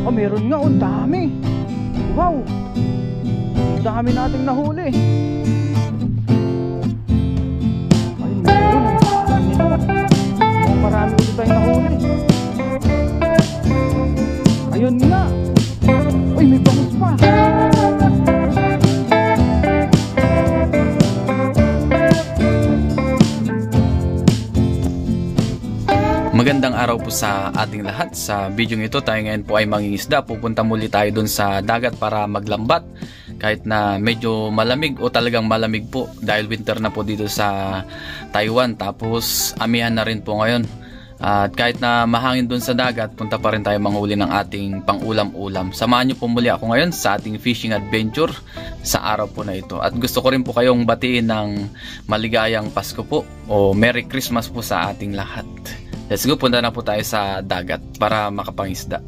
Oh, meron nga, ang dami. Wow, ang dami nating nahuli. Ay, meron, ang dami nito. Mukhang marami ulit tayong nahuli. Ayun nga. Uy, may bangus pa. Magandang araw po sa ating lahat. Sa video ito tayo ngayon po ay mangingisda. Pupunta muli tayo dun sa dagat para maglambat. Kahit na medyo malamig o talagang malamig po dahil winter na po dito sa Taiwan. Tapos amihan na rin po ngayon. At kahit na mahangin dun sa dagat, punta pa rin tayo manghuli ng ating pang-ulam-ulam. Samahan niyo po muli ako ngayon sa ating fishing adventure sa araw po na ito. At gusto ko rin po kayong batiin ng maligayang Pasko po o Merry Christmas po sa ating lahat. Let's go, punta na po tayo sa dagat para makapangisda.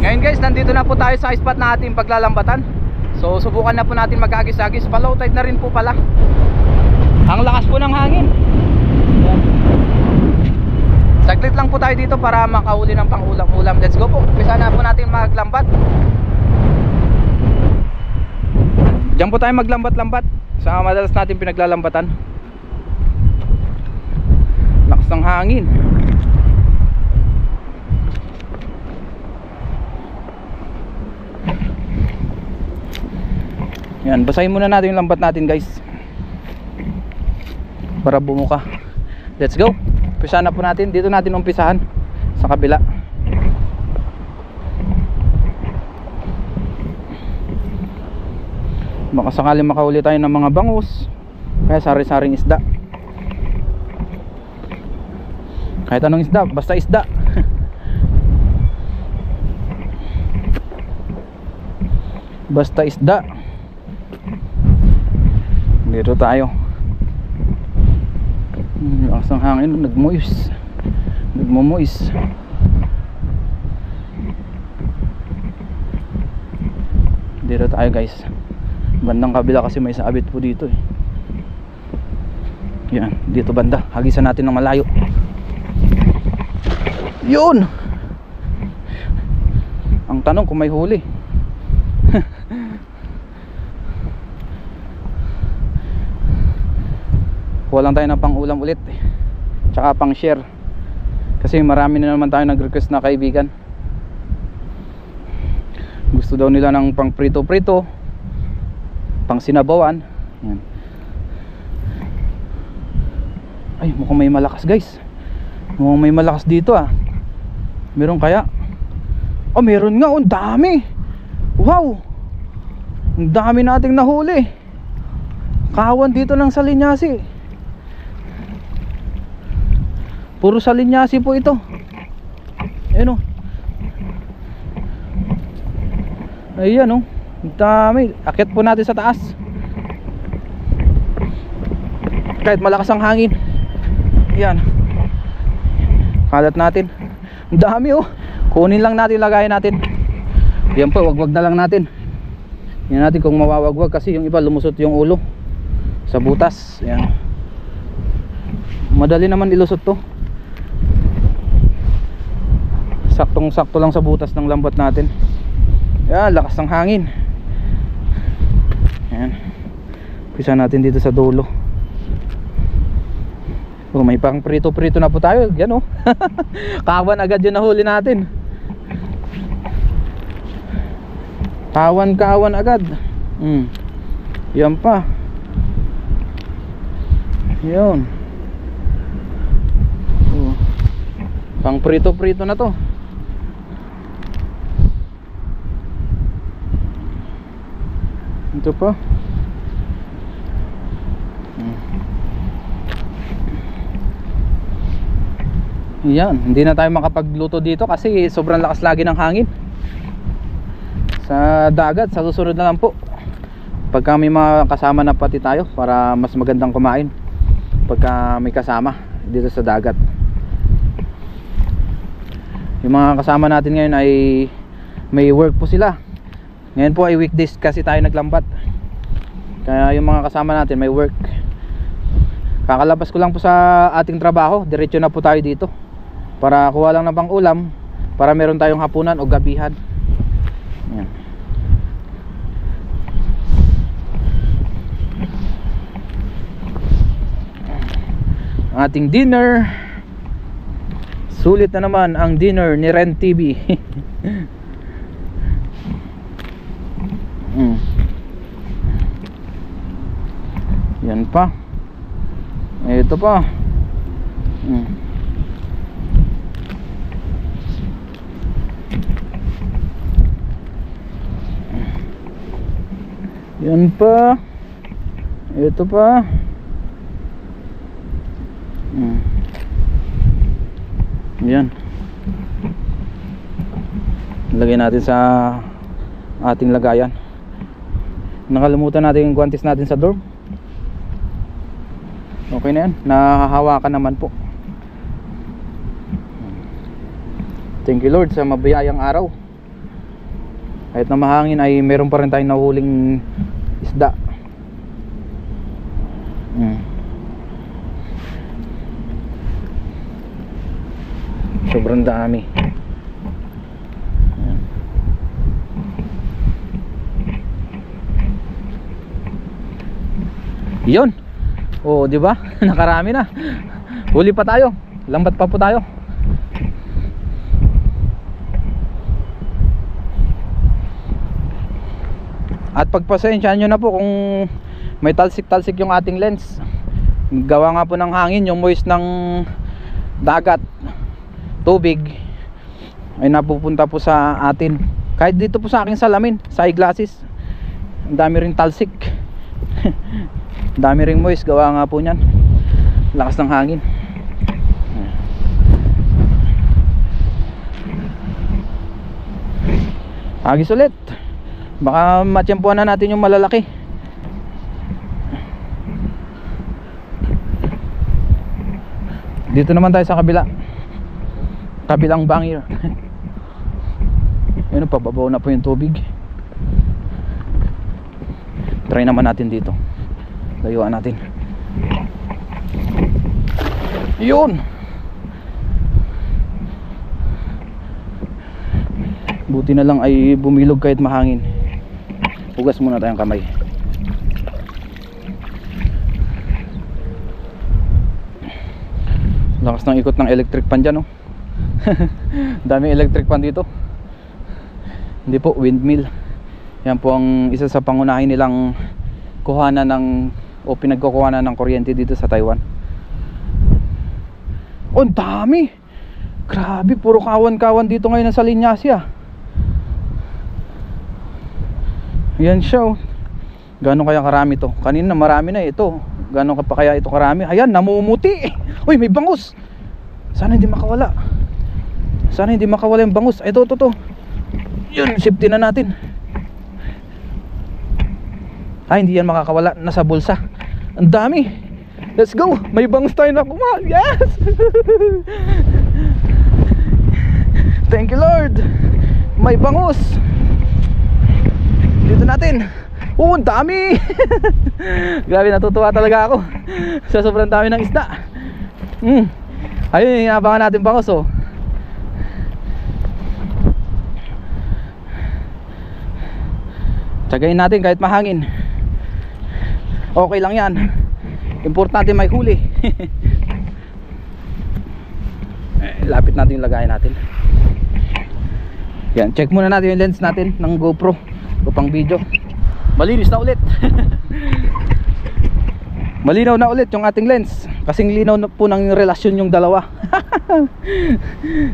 Ngayon guys, nandito na po tayo sa spot na ating paglalambatan. So subukan na po natin mag-agis-agis. Low tide na rin po pala. Ang lakas po ng hangin. Saglit lang po tayo dito para makahuli ng pang-ulam-ulam. Let's go po, umpisa na po natin maglambat. Diyan po tayo maglambat-lambat sa madalas natin pinaglalambatan. Lakas ng hangin. Yan, basahin muna natin yung lambat natin guys para bumuka. Let's go, umpisa na po natin. Dito natin umpisahan sa kabila. Baka sakaling makahuli tayo ng mga bangus, kaya sari-saring isda. Kahit anong isda, basta isda. Basta isda. Dito tayo. Lakas ng hangin, nagmuis. Nagmumuis. Dito tayo guys. Bandang kabila kasi may saabit po dito eh. Yan, dito banda. Hagisan natin ng malayo. Yun! Ang tanong kung may huli. Kuha lang tayo ng pang-ulam ulit tsaka pang-share. Kasi marami na naman tayo nag-request na kaibigan. Gusto daw nila ng pang prito-prito, pang sinabawan. Yan. Ay, mukhang may malakas guys. Mukhang may malakas dito ah. Meron kaya? Oh, meron nga, ang dami. Wow, ang dami nating nahuli. Kawan dito ng Salinyasi. Puro Salinyasi po ito. Ayan o. Ayan o, dami. Akyat po natin sa taas. Kahit malakas ang hangin. Yan, kalat natin. Ang dami oh. Kunin lang natin, lagayin natin. Yan po, wagwag na lang natin. Yan natin kung mawawagwag kasi yung iba lumusot yung ulo sa butas. Yan, madali naman ilusot to. Saktong sakto lang sa butas ng lambat natin. Yan, lakas ng hangin. Yan, pisa natin dito sa dulo. Oh, may pang prito-prito na po tayo. Yan oh. Kawan agad yung nahuli natin. Kawan agad. Yan pa. Yun. Oh, pang prito-prito na to. Ito pa. Yan, hindi na tayo makapagluto dito kasi sobrang lakas lagi ng hangin sa dagat. Sa susunod na lang po, pagka may mga kasama na pati tayo, para mas magandang kumain pagka may kasama dito sa dagat. Yung mga kasama natin ngayon ay may work po sila. Ngayon po ay weekdays kasi tayo naglambat, kaya yung mga kasama natin may work. Kakalabas ko lang po sa ating trabaho, diretso na po tayo dito para kuha lang na pang ulam, para meron tayong hapunan o gabihan. Yan. Ang ating dinner, sulit na naman ang dinner ni Ren TV. Yan pa. Ito pa. Yan pa. Ito pa. Yan. Lagay natin sa ating lagayan. Nakalimutan natin yung guantes natin sa dorm. Okay na yan, nahahawakan naman po. Thank you Lord sa mabiyayang araw. Kahit na mahangin ay meron pa rin tayong nahuling isda. Sobrang dami. Yun. Oo, di ba? Nakarami na. Huli pa tayo. Lambat pa po tayo. At pagpasensyahan nyo na po kung may talsik-talsik yung ating lens. Gawa nga po ng hangin, yung moist ng dagat, tubig ay napupunta po sa atin. Kahit dito po sa aking salamin, sa eyeglasses, ang dami rin talsik. Dami ring moist, gawa nga po niyan, lakas ng hangin. Agis ulit, baka matsyempuhan na natin yung malalaki. Dito naman tayo sa kabilang bangir. Yun, pababaw na po yung tubig. Try naman natin dito, layuan natin. Yun. Buti na lang ay bumilog kahit mahangin. Hugas muna tayong kamay. Lakas ng ikot ng electric fan dyan, oh. Daming electric fan dito. Hindi po, windmill. Yan po ang isa sa pangunahin nilang kuhanan ng o pinagkukuhanan ng kuryente dito sa Taiwan. Oh, dami. Grabe, puro kawan-kawan dito ngayon sa Linyasya. Yan siya, oh. Gano'n kaya karami to? Kanina marami na ito. Gano'n pa kaya ito karami? Ayan, namumuti. Uy, may bangus. Sana hindi makawala. Sana hindi makawala yung bangus. Ito. Yun, safety na natin. Ay, hindi yan makakawala. Nasa bulsa. Ang dami. Let's go. May bangus tayo na kumain. Yes. Thank you Lord. May bangus. Dito natin. Oo, ang dami. Grabe, natutuwa talaga ako sa sobrang dami ng isda. Ayun, inabangan natin bangus, oh. Tsagayin natin kahit mahangin. Okay lang yan. Importante may huli. Lapit natin yung lagayan natin. Yan, check muna natin yung lens natin ng GoPro upang video. Malinis na ulit. Malinaw na ulit yung ating lens. Kasing linaw na po ng relasyon yung dalawa.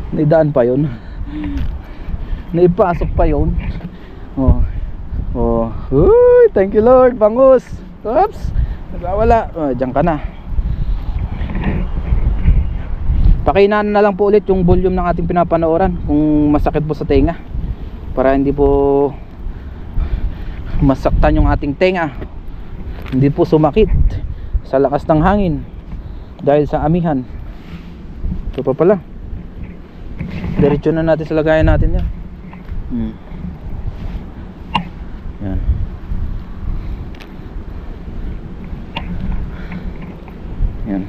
Naidaan pa yun. Naipasok pa yun. Uy, thank you Lord, bangus. Oops, nagwawala. Diyan ka na. Pakihinaan na lang po ulit yung volume ng ating pinapanooran kung masakit po sa tenga, para hindi po masaktan yung ating tenga, hindi po sumakit sa lakas ng hangin dahil sa amihan. Ito pa pala. Diretso na natin sa lagayan natin yan. Yan. Yan.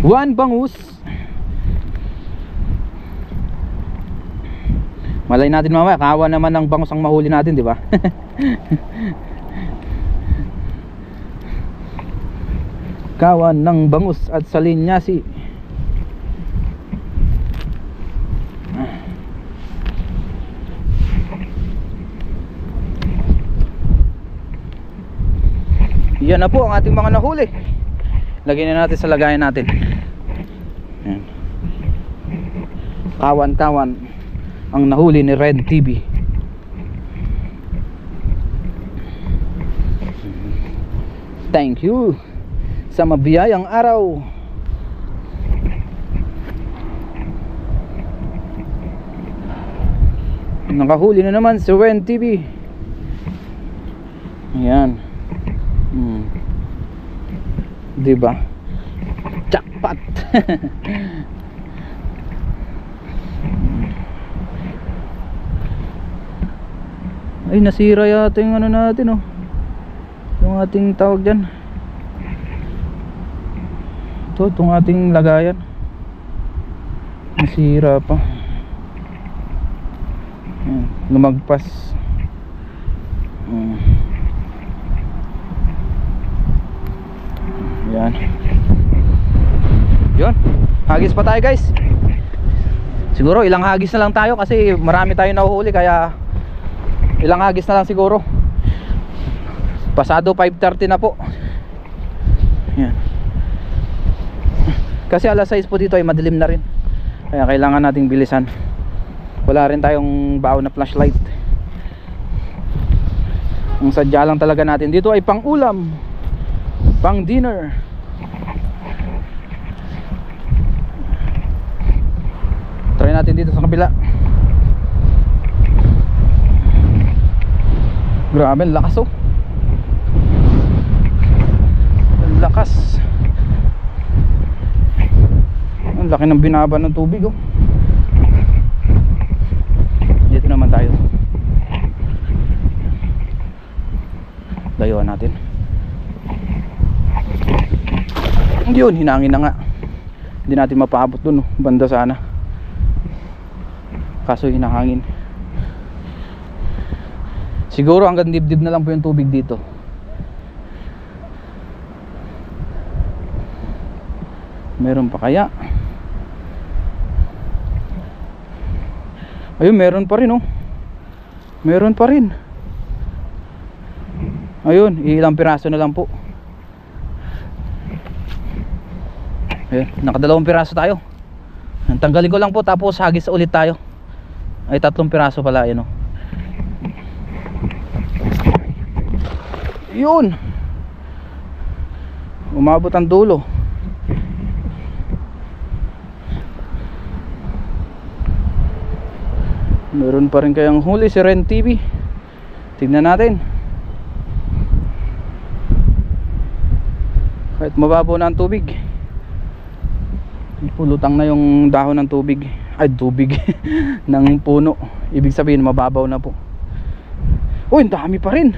1 bangus. Malay natin mamaya, kawa naman ng bangus ang mahuli natin, di ba? Kawan ng bangus at salinyasi. Yan na po ang ating mga nahuli. Lagyan na natin sa lagayan natin. Yan. Kawan-kawan ang nahuli ni Red TV. Thank you sa mabiyayang araw. Nakahuli na naman si Red TV. Ayan. Diba? Jackpot. Ay, nasira yata yung ano natin, oh. Yung ating tawag dyan. Itong ating lagayan. Nasira pa. Ayan, lumagpas. Yan. Yun. Hagis pa tayo, guys. Siguro ilang hagis na lang tayo kasi marami tayo nahuhuli, kaya ilang hagis na lang siguro. Pasado 5:30 na po. Yan. Kasi alas 6 po dito ay madilim na rin, kaya kailangan nating bilisan. Wala rin tayong baon na flashlight. Ang sadya lang talaga natin dito ay pang ulam, pang dinner. Try natin dito sa kabila. Grabe, ang lakas, oh. Ang lakas. Ang laki ng binaba ng tubig, oh. Dito naman tayo. Layuan natin. Yun, hinangin na nga. Hindi natin mapaabot dun, oh. Banda sana. Kaso hinahangin. Siguro hanggang dibdib na lang po yung tubig dito. Meron pa kaya? Ayun, meron pa rin, oh. Meron pa rin. Ayun, ilang piraso na lang po. Ayun, nakadalawang piraso tayo. Tanggalin ko lang po, tapos hagis ulit tayo. Ay, 3 piraso pala, ayun, oh. Yun, umabot ang dulo. Meron pa rin kayang huli si Ren TV. Tignan natin. Kahit mababaw na ang tubig, pulutang na yung dahon ng tubig. Ay, tubig ng puno. Ibig sabihin mababaw na po. Uy, ang dami pa rin.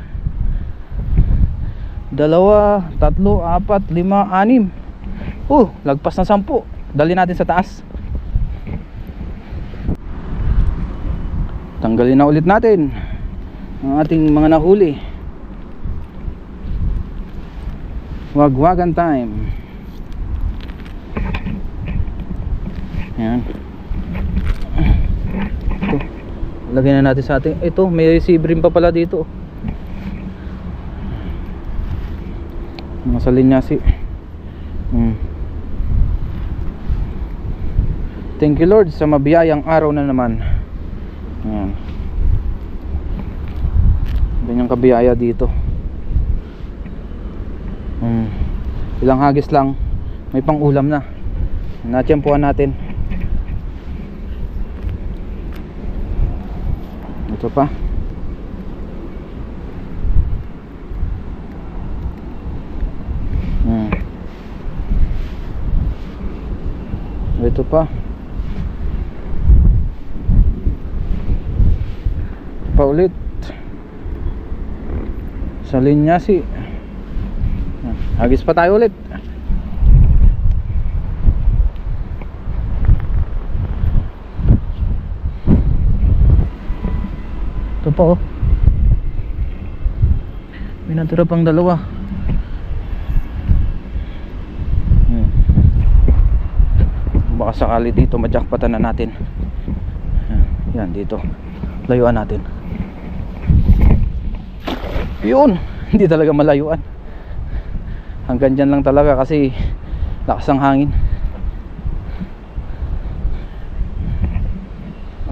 2, 3, 4, 5, 6. Lagpas na 10. Dali natin sa taas. Tanggalin na ulit natin ang ating mga nahuli. Wagwagan time. Yan. Ito, lagyan na natin sa ating. Ito, may sibrim pa pala dito. Mga salinyasi. Thank you, Lord, sa mabiyayang araw na naman. Ayan. Ganyang kabiyaya dito. Ilang hagis lang, may pang ulam na. Natiyempuhan natin. Ito pa. Ito pa. Paulit. Salinyasi. Hagis pa tayo ulit. Ito pa oh. May natira pang dalawa. Baka sakali dito majakpatan na natin. Yan dito. Layuan natin. Yun. Hindi talaga malayuan. Hanggang dyan lang talaga kasi lakas ang hangin.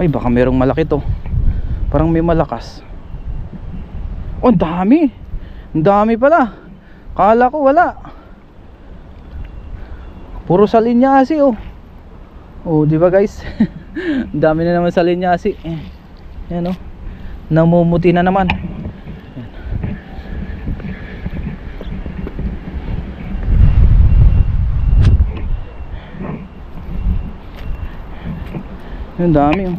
Ay baka merong malaki to. Parang may malakas. Oh dami. Ang dami pala. Kala ko wala. Puro sa linyasi oh. Oh, di ba guys? Ang dami na naman sa linyasi. Yan oh. Namumuti na naman. Yan dami oh.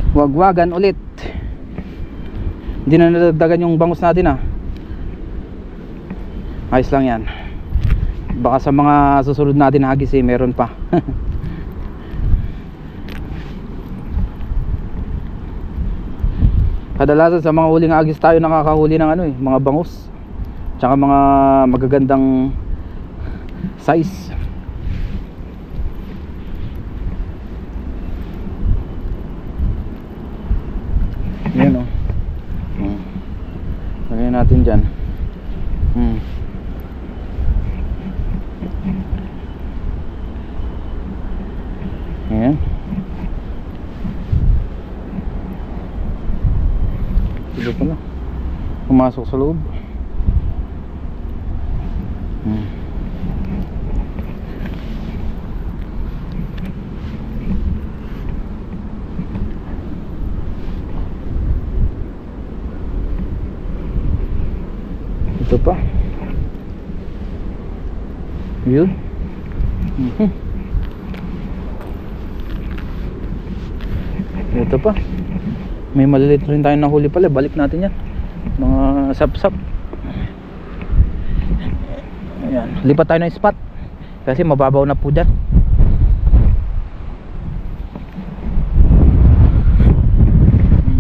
Wagwagan ulit. Hindi na nadagdagan yung bangus natin ah. Ayos lang yan. Baka sa mga susunod natin hagis eh meron pa. Kadalasan sa mga huling hagis tayo nakakahuli ng ano eh, mga bangus. Tsaka mga magagandang size. Yan o. Lagyan natin dyan. Ayan. Ito pala. Pumasok sa loob. Ito pa. Yun. Ito pa. May maliliit rin tayong nahuli pala. Balik natin yan. Mga sap-sap. Ayan. Lipat tayo ng spot kasi mababaw na po dyan.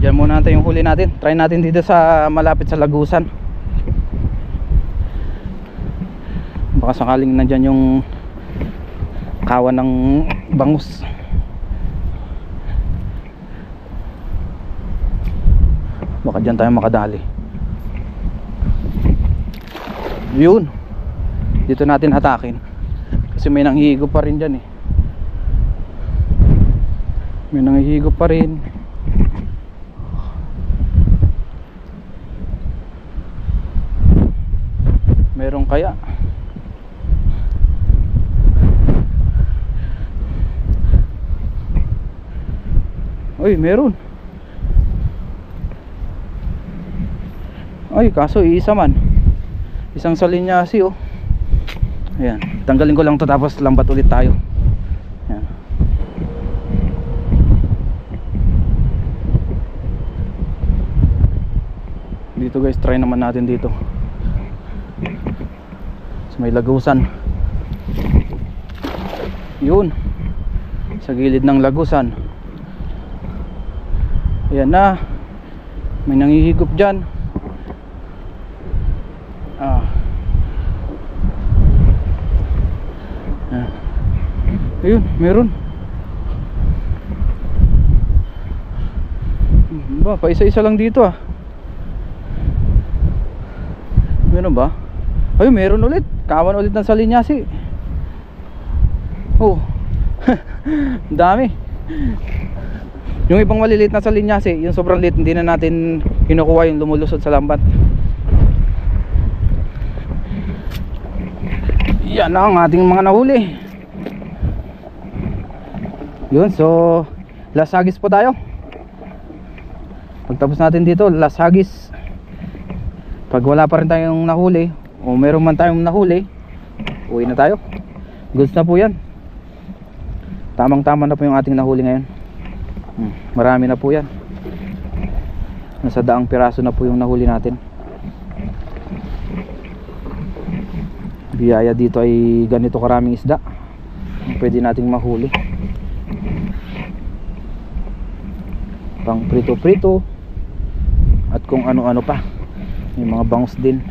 Diyan muna natin yung huli natin. Try natin dito sa malapit sa lagusan. Baka sakaling nandyan yung kawan ng bangus. Baka dyan tayo makadali. Yun. Dito natin hatakin kasi may nanghihigo pa rin dyan eh. May nanghihigo pa rin. Meron kaya? Uy, meron. Ay, kaso iisa man. Isang salinyasi oh. Ayan, tanggalin ko lang to tapos lambat ulit tayo. Ayan. Dito guys, try naman natin dito. So, may lagusan. Yun. Sa gilid ng lagusan. Ayan na. May nangihigop dyan. Ayun, meron. Ba, pa isa-isa lang dito ah. Meron ba? Ayun, meron ulit. Kawan ulit ng salinyasi. Oh. Dami. Yung ibang maliliit na salinyasi, yung sobrang liit, hindi na natin kinukuha yung lumulusot sa lambat. Yan na ang ating mga nahuli. Yun, so last hagis po tayo. Pagtapos natin dito, last hagis. Pag wala pa rin tayong nahuli o meron man tayong nahuli, uwi na tayo. Goods na po yan. Tamang tama na po yung ating nahuli ngayon. Marami na po yan. Nasa daang piraso na po yung nahuli natin. Biyaya dito ay ganito karaming isda pwede nating mahuli. pang prito-prito at kung ano-ano pa. May mga bangus din.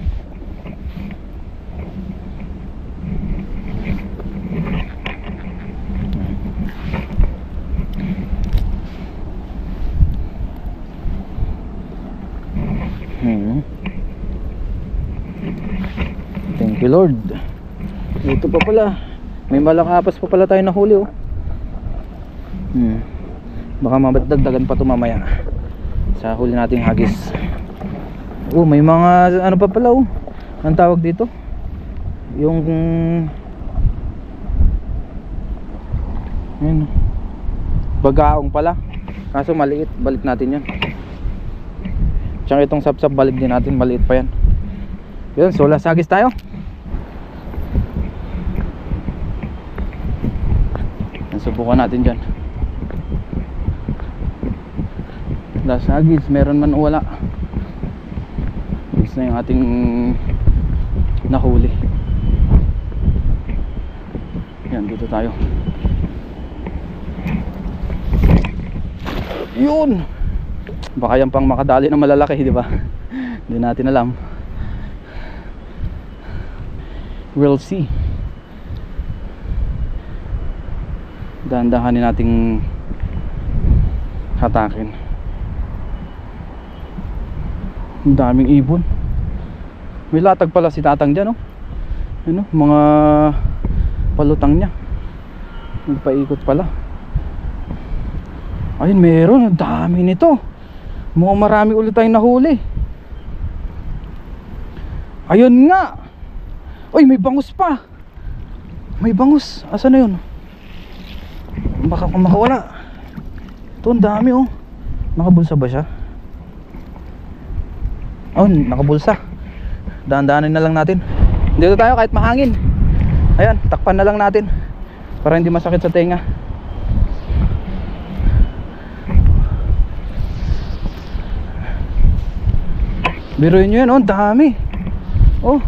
Thank you Lord. Ito pa pala, may malakapas pa pala tayo nahuli oh. Baka mabadagdagan pa ito mamaya sa huli nating hagis. Oh, may mga ano pa pala oh. Ang tawag dito, yung yun, bagaong pala, kaso maliit. Balik natin yan. Tsaka itong sapsap balik din natin, maliit pa yan. Yun, so last hagis tayo. Subukan natin dyan. Last hagis, meron man o wala. Gusto na yung ating nahuli. Yan, dito tayo. Yun! Baka yan pang makadali na malalaki, di ba? Hindi natin alam. We'll see. Dahan-dahanin nating hatakin. Ang daming ibon. May latag pala si tatang dyan oh. Ano, mga palutang niya. Nagpaikot pala. Ayun, meron. Ang dami nito. Mukhang marami ulit tayong nahuli. Ayun nga. Uy, may bangus pa. May bangus. Asan na yun? Baka kung makawala. Ito, ang dami oh. Nakabulsa ba siya? Oh, nakabulsa. Dahan-dahanin na lang natin. Dito tayo kahit mahangin. Ayan, takpan na lang natin para hindi masakit sa tenga. Biruin nyo yan, oh, dami. Oh,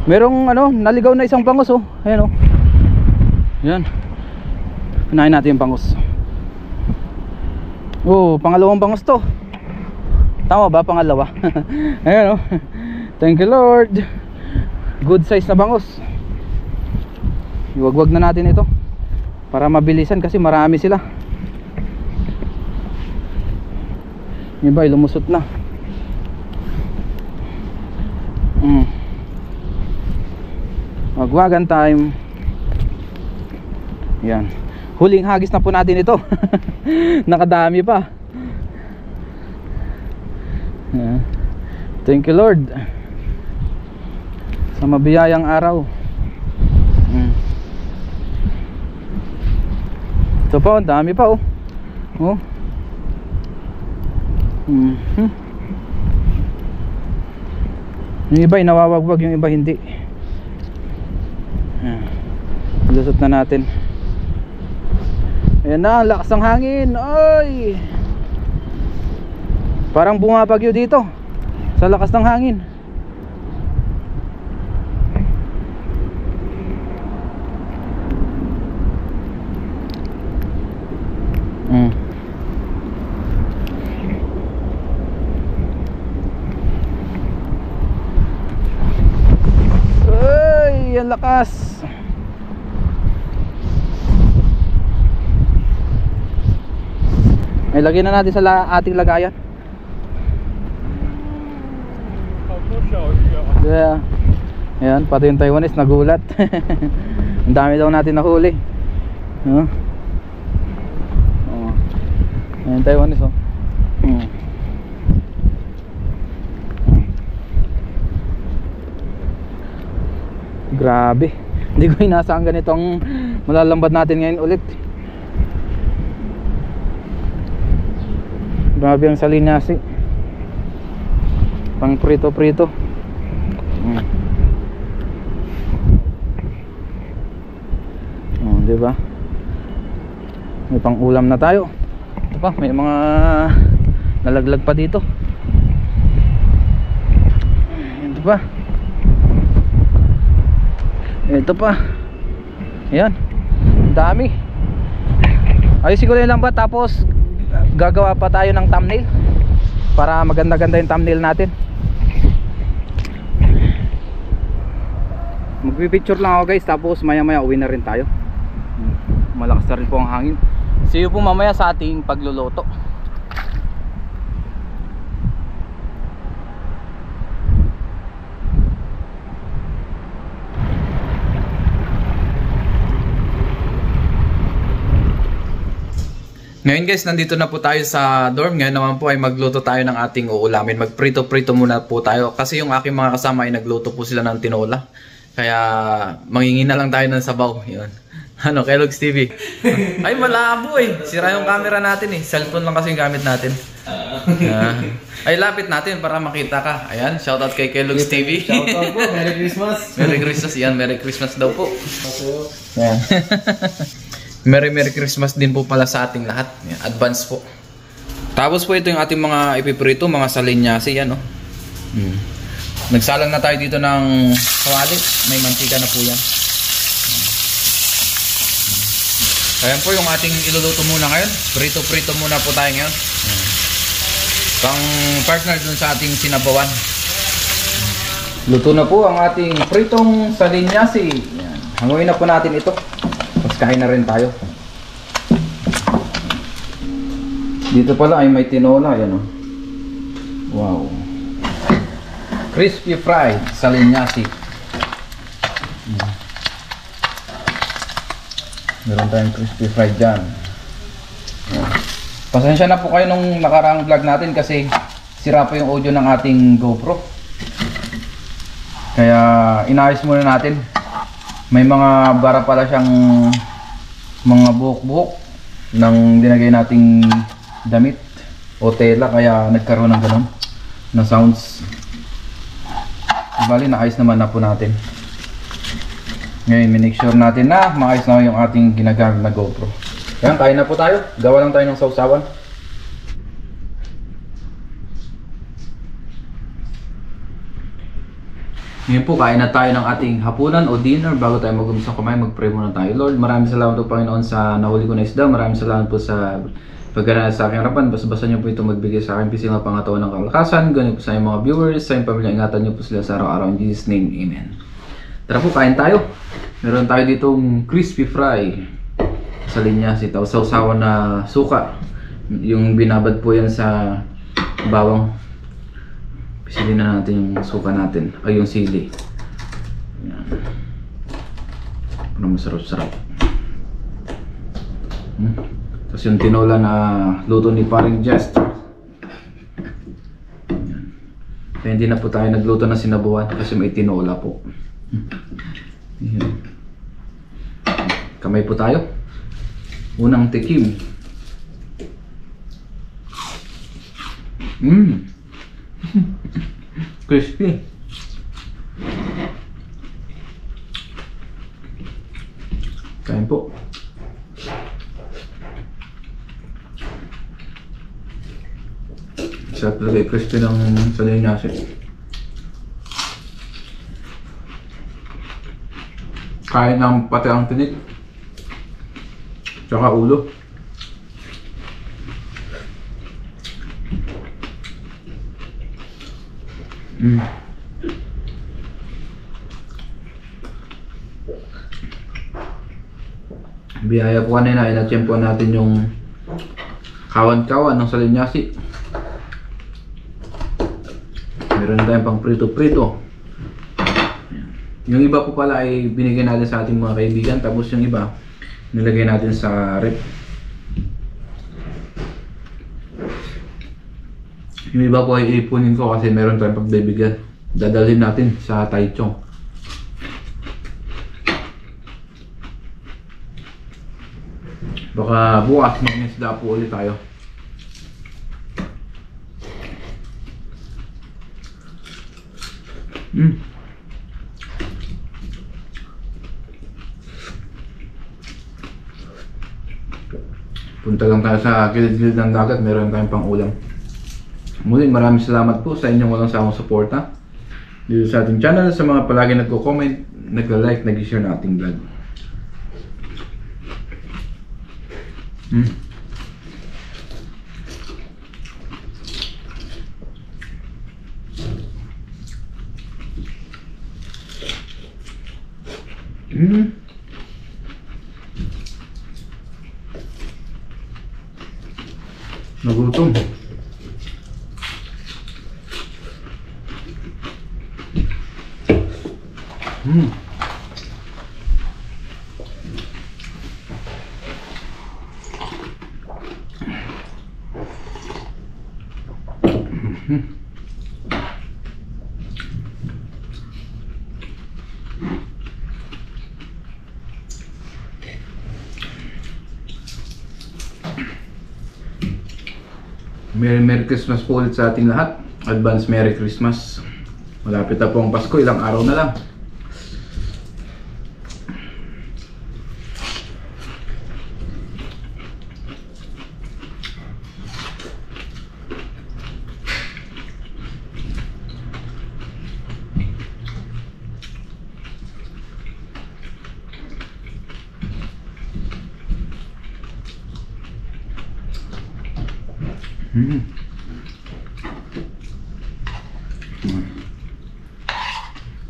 merong ano, naligaw na isang bangus oh. Ayan oh. Yan. Pinahin natin yung bangus. Oh, pangalawang bangus to. Tama ba? Pangalawa. Ayan oh. Thank you Lord. Good size na bangus. Iwagwag na natin ito para mabilisan kasi marami sila. Yung iba lumusot na. Magwagan time. Yan. Huling hagis na po natin ito. Nakadami pa. Yan. Thank you Lord sa mabiyayang araw. Ito pa, ang dami pa oh. Oh. Yung iba ay nawawagwag, yung iba hindi. Lusot na natin. Ayan na, lakas ng hangin. Ay! Parang bumabagyo dito sa lakas ng hangin. Ay, ang lakas. Ay, lagyan na natin sa ating lagayan. Yeah. Ayan, pati yung Taiwanese nagulat. Ang dami daw natin nahuli. Oh. Ayan, Taiwanese oh. Grabe. Hindi ko inaasahan ganitong malalambat natin ngayon ulit. Grabe ang salinyasi. Pang prito-prito. Oh, diba? May pang ulam na tayo. Ito pa, may mga nalaglag pa dito. Ito pa. Ito pa. Ayan. Dami. Ayusin ko na yung lambat, tapos gagawa pa tayo ng thumbnail para maganda-ganda yung thumbnail natin. Magpipicture lang ako guys, tapos maya maya uwi na rin tayo. Malakas na rin po ang hangin. See you po mamaya sa ating pagluluto. Ngayon guys, nandito na po tayo sa dorm. Ngayon naman po ay magluto tayo ng ating uulamin. Magprito-prito muna po tayo. Kasi yung aking mga kasama ay nagluto po sila ng tinola. Kaya mangingin na lang tayo ng sabaw. Yun. Ano, Kellogg's TV. Ay malabo eh. Sira yung camera natin eh. Cellphone lang kasi yung gamit natin. Ay lapit natin para makita ka. Ayan, shoutout kay Kellogg's TV. Shoutout po, Merry Christmas. Merry Christmas. Yan, Merry Christmas daw po. Ayan. Merry Christmas din po pala sa ating lahat. Yan, advance po. Tapos po ito yung ating mga ipiprito, mga salinyasi yan, no? Nagsalang na tayo dito ng kawali. May mantika na po yan. Ayan po yung ating iluluto muna ngayon. Prito-prito muna po tayo ngayon. Pang partner dun sa ating sinabawan. Luto na po ang ating pritong salinyasi. Yan. Hanguin na po natin ito. Tapos kain na rin tayo. Dito pala ay may tinola. Yan, oh. Wow. Crispy fried salinyasi. Meron tayong crispy fried dyan. Pasensya na po kayo nung nakaraang vlog natin kasi sira po yung audio ng ating GoPro. Kaya inayos muna natin. May mga bara pala siyang mga buhok-buhok ng dinagay nating damit o tela, kaya nagkaroon ng ganun na sounds. Bali, naayos naman na po natin. Ngayon, make sure natin na maayos na yung ating ginagamit na GoPro. Yan, kain na po tayo. Gawa lang tayo ng sausawan. Ngayon po, kain na tayo ng ating hapunan o dinner. Bago tayo mag-umpisa kumain, mag-pray muna tayo. Lord, maraming salamat po Panginoon sa nahuli ko na isda. Maraming salamat po sa pagganaan sa aking harapan. Basta niyo po ito magbigay sa aking pising na pangatawan ng kalakasan. Ganyan po sa inyong mga viewers, sa inyong pamilya. Ingatan niyo po sila sa araw-araw. In Jesus' name, Amen. Tara po, kain tayo. Meron tayo ditong crispy fry. Sa linya, sitaw. Sausawan na suka. Yung binabad po yan sa bawang. Pisilin na natin yung suka natin. Ay, yung sili. Yan. Para masarap-sarap. Tapos yung tinola na luto ni paring Jester. Yan. Kaya hindi na po tayo nagluto ng sinabuan kasi may tinola po. Yan. Kamay po tayo. Unang tikim. Crispy. Kain po. Sarap talaga crispy ng salinyasi. Kain ng pati ang tinik. Tsaka ulo. Biyaya po kanina, inatsyempoan natin yung kawan-kawan ng salinyasi. Meron tayong pang prito-prito. Yung iba po pala ay binigay natin sa ating mga kaibigan, tapos yung iba nilagay natin sa rep. Yung iba po ay ipunin ko kasi meron tayong pagbibigyan. Dadalhin natin sa Taichung. Baka bukas mag-isda po ulit tayo. Punta lang tayo sa gilid-gilid ng dagat, meron tayong pang ulam. Muli, maraming salamat po sa inyong walang sawang suporta dito sa ating channel, sa mga palagi nagko-comment, nagla-like, nag-share na ating vlog. Mm. Mm. Nagutom. Mm. Merry Christmas po ulit sa ating lahat. Advance Merry Christmas. Malapit na po ang Pasko, ilang araw na lang.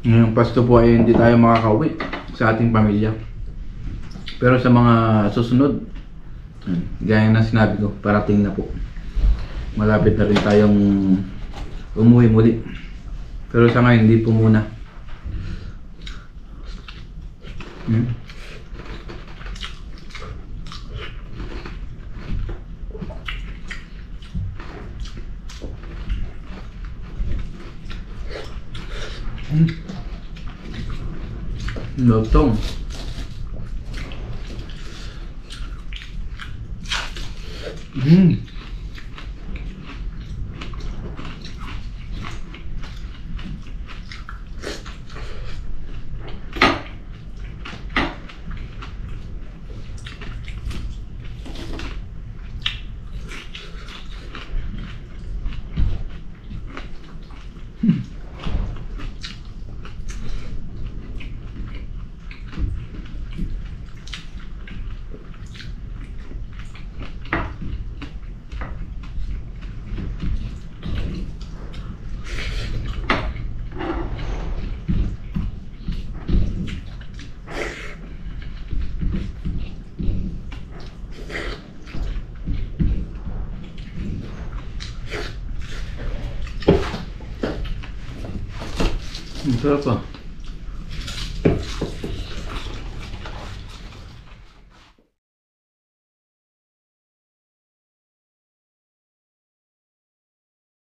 Ngayong Pasko po ay hindi tayo makakauwi sa ating pamilya. Pero sa mga susunod, gaya na sinabi ko, parating na po. Malapit na rin tayong umuwi muli. Pero sa ngayon, hindi po muna. Lotong. Ang sarap ah.